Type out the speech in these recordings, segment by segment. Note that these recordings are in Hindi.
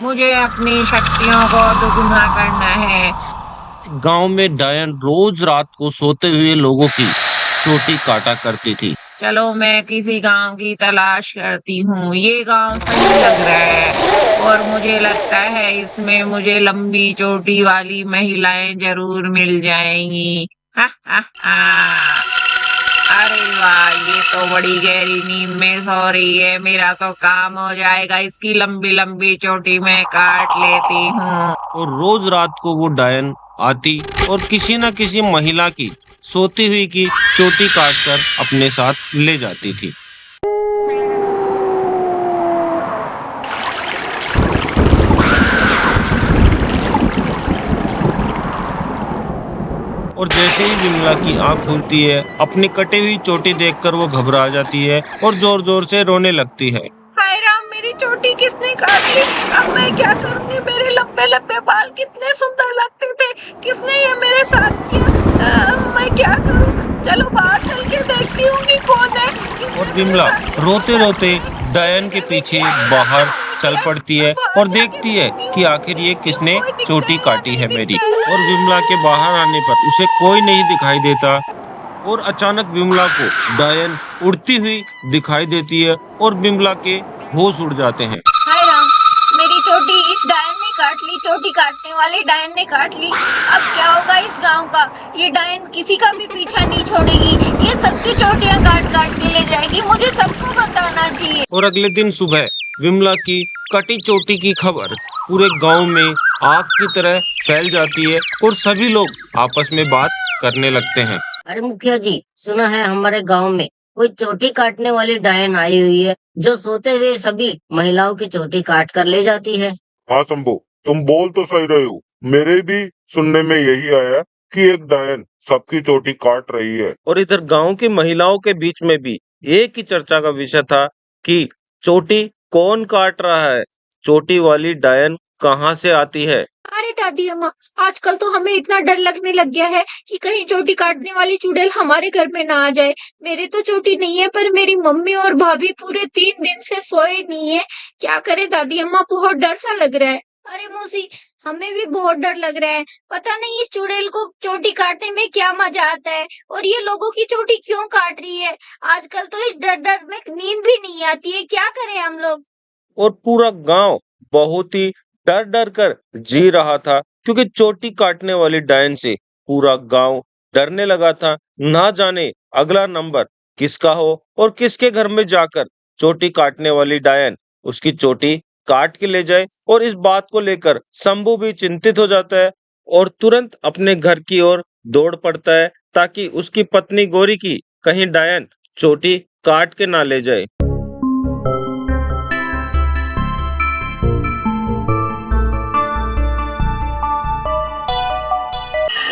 मुझे अपनी शक्तियों को दोगुना करना है। गांव में डायन रोज रात को सोते हुए लोगों की चोटी काटा करती थी। चलो मैं किसी गांव की तलाश करती हूँ। ये गांव सही लग रहा है और मुझे लगता है इसमें मुझे लंबी चोटी वाली महिलाएं जरूर मिल जाएंगी। हा हा हा। अरे वाह, ये तो बड़ी गहरी नींद में सो रही है। मेरा तो काम हो जाएगा, इसकी लंबी लंबी चोटी मैं काट लेती हूँ। और रोज रात को वो डायन आती और किसी न किसी महिला की सोती हुई की चोटी काटकर अपने साथ ले जाती थी। और जैसे ही विमला की आंख खुलती है, अपनी कटी हुई चोटी देखकर वो घबरा जाती है और जोर जोर से रोने लगती है। हाय राम, मेरी चोटी किसने काट ली? अब मैं क्या करूंगी? मेरे लंबे लंबे बाल कितने सुंदर लगते थे। किसने ये मेरे साथ किया? मैं क्या करूं? चलो बाहर चल के देखती हूँ कि कौन है। और किसने मेरे विमला साथ ये रोते अत्याचार रोते किया है? डायन किसी के ने भी पीछे किया है? बाहर किसी ने चल किया? पड़ती मैं है बाहर और जाके देखती है देखती कि हूँ आखिर ये क्यों किसने कोई दिखता चोटी है या काटी नहीं है मेरी। दिखता है। और विमला के बाहर आने पर उसे कोई नहीं दिखाई देता और अचानक विमला को डायन उड़ती हुई दिखाई देती है और विमला के होश उड़ जाते हैं। हाय राम, मेरी चोटी इस डायन ने काट ली। चोटी काटने वाले डायन ने काट ली। अब क्या होगा इस गांव का? ये डायन किसी का भी पीछा नहीं छोड़ेगी। ये सबकी चोटियां काट काट के ले जाएगी। मुझे सबको बताना चाहिए। और अगले दिन सुबह विमला की कटी चोटी की खबर पूरे गांव में आग की तरह फैल जाती है और सभी लोग आपस में बात करने लगते हैं। अरे मुखिया जी, सुना है हमारे गांव में कोई चोटी काटने वाली डायन आई हुई है जो सोते हुए सभी महिलाओं की चोटी काट कर ले जाती है। हाँ शंभू, तुम बोल तो सही रहे हो। मेरे भी सुनने में यही आया कि एक डायन सबकी चोटी काट रही है। और इधर गांव की महिलाओं के बीच में भी एक ही चर्चा का विषय था कि चोटी कौन काट रहा है, चोटी वाली डायन कहाँ से आती है। अरे दादी अम्मा, आजकल तो हमें इतना डर लगने लग गया है कि कहीं चोटी काटने वाली चुड़ैल हमारे घर में ना आ जाए। मेरे तो चोटी नहीं है, पर मेरी मम्मी और भाभी पूरे 3 दिन से सोए नहीं है। क्या करे दादी अम्मा, बहुत डर सा लग रहा है। अरे मौसी, हमें भी बहुत डर लग रहा है। पता नहीं इस चुड़ैल को चोटी काटने में क्या मजा आता है और ये लोगों की चोटी क्यों काट रही है। आजकल तो इस डर डर में नींद भी नहीं आती है। क्या करें हम लोग? और पूरा गांव बहुत ही डर डर कर जी रहा था क्योंकि चोटी काटने वाली डायन से पूरा गांव डरने लगा था। ना जाने अगला नंबर किसका हो और किसके घर में जाकर चोटी काटने वाली डायन उसकी चोटी काट के ले जाए। और इस बात को लेकर शंभू भी चिंतित हो जाता है और तुरंत अपने घर की ओर दौड़ पड़ता है ताकि उसकी पत्नी गौरी की कहीं डायन चोटी काट के ना ले जाए।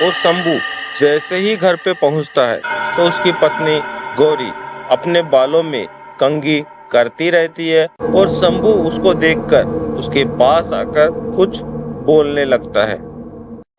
और शंभू जैसे ही घर पे पहुंचता है तो उसकी पत्नी गौरी अपने बालों में कंघी करती रहती है और शंभू उसको देखकर उसके पास आकर कुछ बोलने लगता है।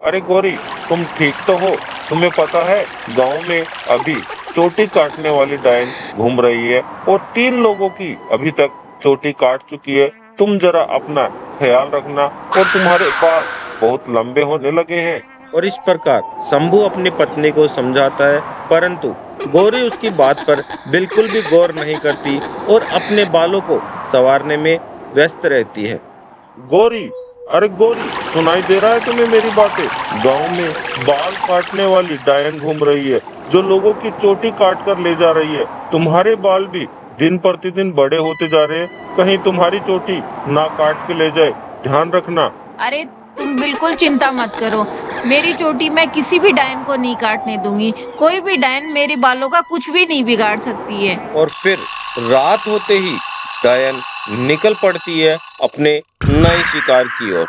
अरे गौरी, तुम ठीक तो हो? तुम्हें पता है गांव में अभी चोटी काटने वाली डायन घूम रही है और 3 लोगों की अभी तक चोटी काट चुकी है। तुम जरा अपना ख्याल रखना और तुम्हारे बाल बहुत लंबे होने लगे हैं। और इस प्रकार शंभू अपनी पत्नी को समझाता है, परंतु गौरी उसकी बात पर बिल्कुल भी गौर नहीं करती और अपने बालों को संवारने में व्यस्त रहती है। गौरी, अरे गौरी, सुनाई दे रहा है तुम्हें मेरी बातें? गांव में बाल काटने वाली डायन घूम रही है जो लोगों की चोटी काट कर ले जा रही है। तुम्हारे बाल भी दिन प्रतिदिन बड़े होते जा रहे हैं, कहीं तुम्हारी चोटी ना काट के ले जाए। ध्यान रखना। अरे तुम बिल्कुल चिंता मत करो। मेरी चोटी मैं किसी भी डायन को नहीं काटने दूंगी। कोई भी डायन मेरे बालों का कुछ भी नहीं बिगाड़ सकती है। और फिर रात होते ही डायन निकल पड़ती है अपने नए शिकार की ओर।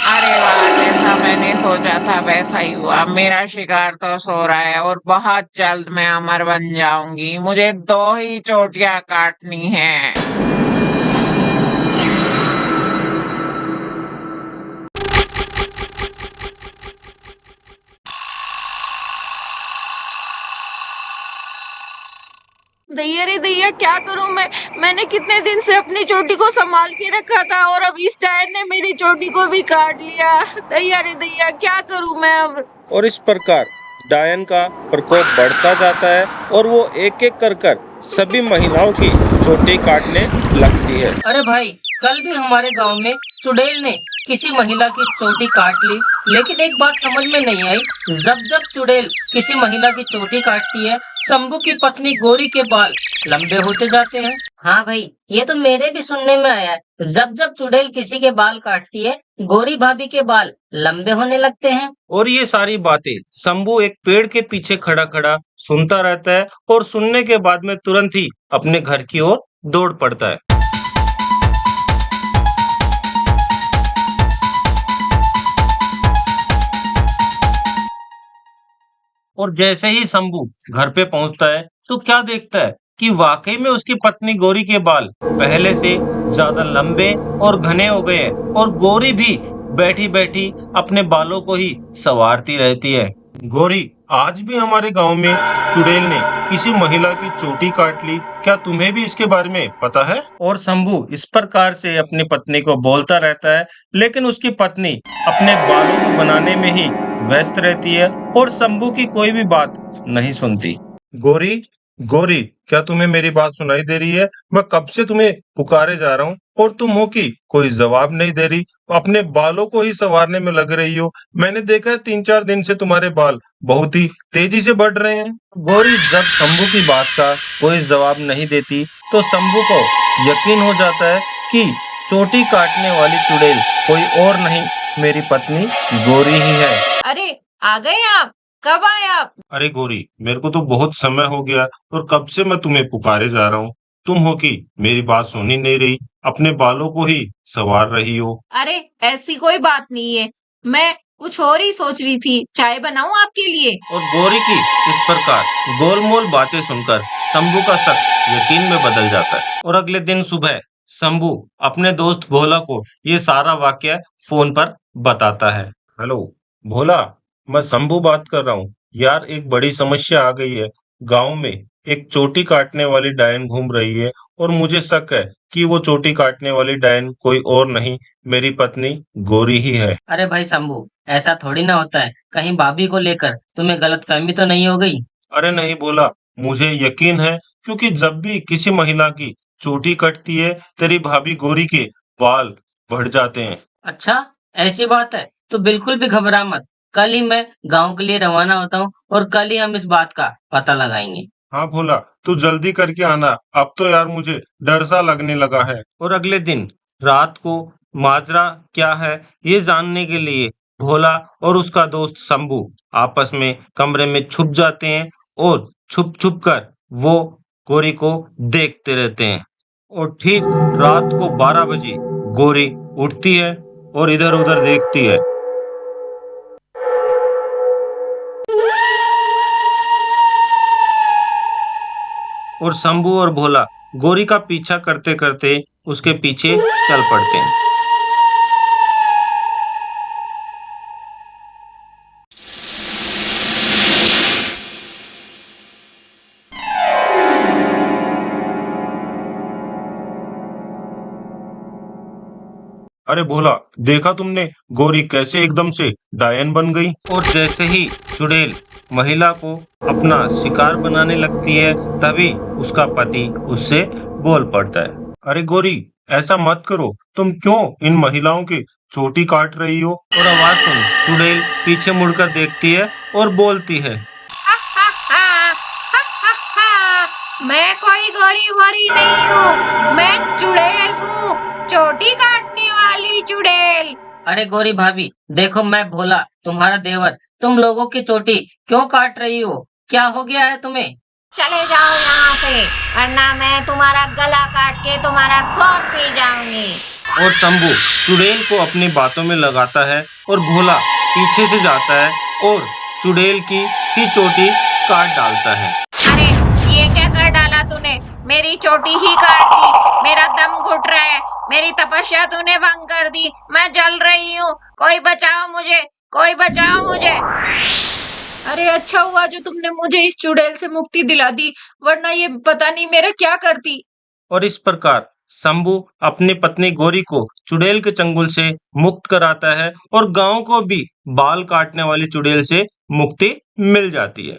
अरे वाह, जैसा मैंने सोचा था वैसा ही हुआ। मेरा शिकार तो सो रहा है और बहुत जल्द मैं अमर बन जाऊंगी। मुझे 2 ही चोटियां काटनी है। दैया रे दैया, क्या करूं मैं? मैंने कितने दिन से अपनी चोटी को संभाल के रखा था और अब इस डायन ने मेरी चोटी को भी काट लिया। दैया रे दैया, क्या करूं मैं अब? और इस प्रकार डायन का प्रकोप बढ़ता जाता है और वो एक एक कर सभी महिलाओं की चोटी काटने लगती है। अरे भाई, कल भी हमारे गांव में चुड़ैल ने किसी महिला की चोटी काट ली, लेकिन एक बात समझ में नहीं आई। जब जब चुड़ैल किसी महिला की चोटी काटती है, शंभू की पत्नी गौरी के बाल लंबे होते जाते हैं। हाँ भाई, ये तो मेरे भी सुनने में आया है। जब जब चुड़ैल किसी के बाल काटती है, गौरी भाभी के बाल लंबे होने लगते हैं। और ये सारी बातें शंभू एक पेड़ के पीछे खड़ा खड़ा सुनता रहता है और सुनने के बाद में तुरंत ही अपने घर की ओर दौड़ पड़ता है। और जैसे ही शंभू घर पे पहुंचता है तो क्या देखता है कि वाकई में उसकी पत्नी गौरी के बाल पहले से ज्यादा लंबे और घने हो गए हैं और गौरी भी बैठी बैठी अपने बालों को ही संवारती रहती है। गौरी, आज भी हमारे गांव में चुड़ैल ने किसी महिला की चोटी काट ली, क्या तुम्हें भी इसके बारे में पता है? और शंभू इस प्रकार से अपनी पत्नी को बोलता रहता है, लेकिन उसकी पत्नी अपने बालों को बनाने में ही व्यस्त रहती है और शंभू की कोई भी बात नहीं सुनती। गौरी, गौरी, क्या तुम्हें मेरी बात सुनाई दे रही है? मैं कब से तुम्हें पुकारे जा रहा हूँ और तुम हो कि कोई जवाब नहीं दे रही, अपने बालों को ही संवारने में लग रही हो। मैंने देखा है 3-4 दिन से तुम्हारे बाल बहुत ही तेजी से बढ़ रहे हैं। गौरी जब शंभू की बात का कोई जवाब नहीं देती तो शंभू को यकीन हो जाता है कि चोटी काटने वाली चुड़ैल कोई और नहीं, मेरी पत्नी गौरी ही है। अरे, आ गए आप? कब आए आप? अरे गौरी, मेरे को तो बहुत समय हो गया और कब से मैं तुम्हें पुकारे जा रहा हूँ। तुम हो कि मेरी बात सुन ही नहीं रही, अपने बालों को ही संवार रही हो। अरे, ऐसी कोई बात नहीं है, मैं कुछ और ही सोच रही थी। चाय बनाऊं आपके लिए? और गौरी की इस प्रकार गोलमोल बातें सुनकर शंभू का शक यकीन में बदल जाता है। और अगले दिन सुबह शंभू अपने दोस्त भोला को ये सारा वाकया फोन पर बताता है। हेलो भोला, मैं शंभू बात कर रहा हूँ। यार, एक बड़ी समस्या आ गई है। गांव में एक चोटी काटने वाली डायन घूम रही है और मुझे शक है कि वो चोटी काटने वाली डायन कोई और नहीं, मेरी पत्नी गौरी ही है। अरे भाई शंभू, ऐसा थोड़ी ना होता है। कहीं भाभी को लेकर तुम्हें गलतफहमी तो नहीं हो गई? अरे नहीं बोला, मुझे यकीन है, क्योंकि जब भी किसी महिला की चोटी कटती है तेरी भाभी गौरी के बाल बढ़ जाते हैं। अच्छा, ऐसी बात है तो बिल्कुल भी घबरा मत। कल ही मैं गांव के लिए रवाना होता हूँ और कल ही हम इस बात का पता लगाएंगे। हाँ भोला, तू जल्दी करके आना, अब तो यार मुझे डर सा लगने लगा है। और अगले दिन रात को माजरा क्या है ये जानने के लिए भोला और उसका दोस्त शंभू आपस में कमरे में छुप जाते हैं और छुप छुप कर वो गौरी को देखते रहते हैं। और ठीक रात को 12 बजे गौरी उठती है और इधर उधर देखती है। और शंभू और भोला गौरी का पीछा करते करते उसके पीछे चल पड़ते हैं। अरे भोला, देखा तुमने गौरी कैसे एकदम से डायन बन गई? और जैसे ही चुड़ैल महिला को अपना शिकार बनाने लगती है तभी उसका पति उससे बोल पड़ता है। अरे गौरी, ऐसा मत करो, तुम क्यों इन महिलाओं की चोटी काट रही हो? और आवाज सुन चुड़ैल पीछे मुड़कर देखती है और बोलती है, मैं कोई गोरी वोरी नहीं हूँ, मैं चुड़ैल हूँ, चोटी काटने वाली चुड़ैल। अरे गौरी भाभी, देखो मैं भोला तुम्हारा देवर, तुम लोगों की चोटी क्यों काट रही हो? क्या हो गया है तुम्हें? चले जाओ यहाँ से, वरना मैं तुम्हारा गला काट के तुम्हारा खून पी जाऊंगी। और शंभू चुड़ैल को अपनी बातों में लगाता है और भोला पीछे से जाता है और चुड़ैल की ही चोटी काट डालता है। अरे, ये क्या कर डाला तूने? मेरी चोटी ही काट दी, मेरा दम घुट रहा है, मेरी तपस्या तूने भंग कर दी, मैं जल रही हूँ, कोई बचाओ मुझे, कोई बचाओ मुझे। अरे अच्छा हुआ जो तुमने मुझे इस चुड़ैल से मुक्ति दिला दी, वरना ये पता नहीं मेरा क्या करती। और इस प्रकार शंभू अपनी पत्नी गौरी को चुड़ैल के चंगुल से मुक्त कराता है और गांव को भी बाल काटने वाली चुड़ैल से मुक्ति मिल जाती है।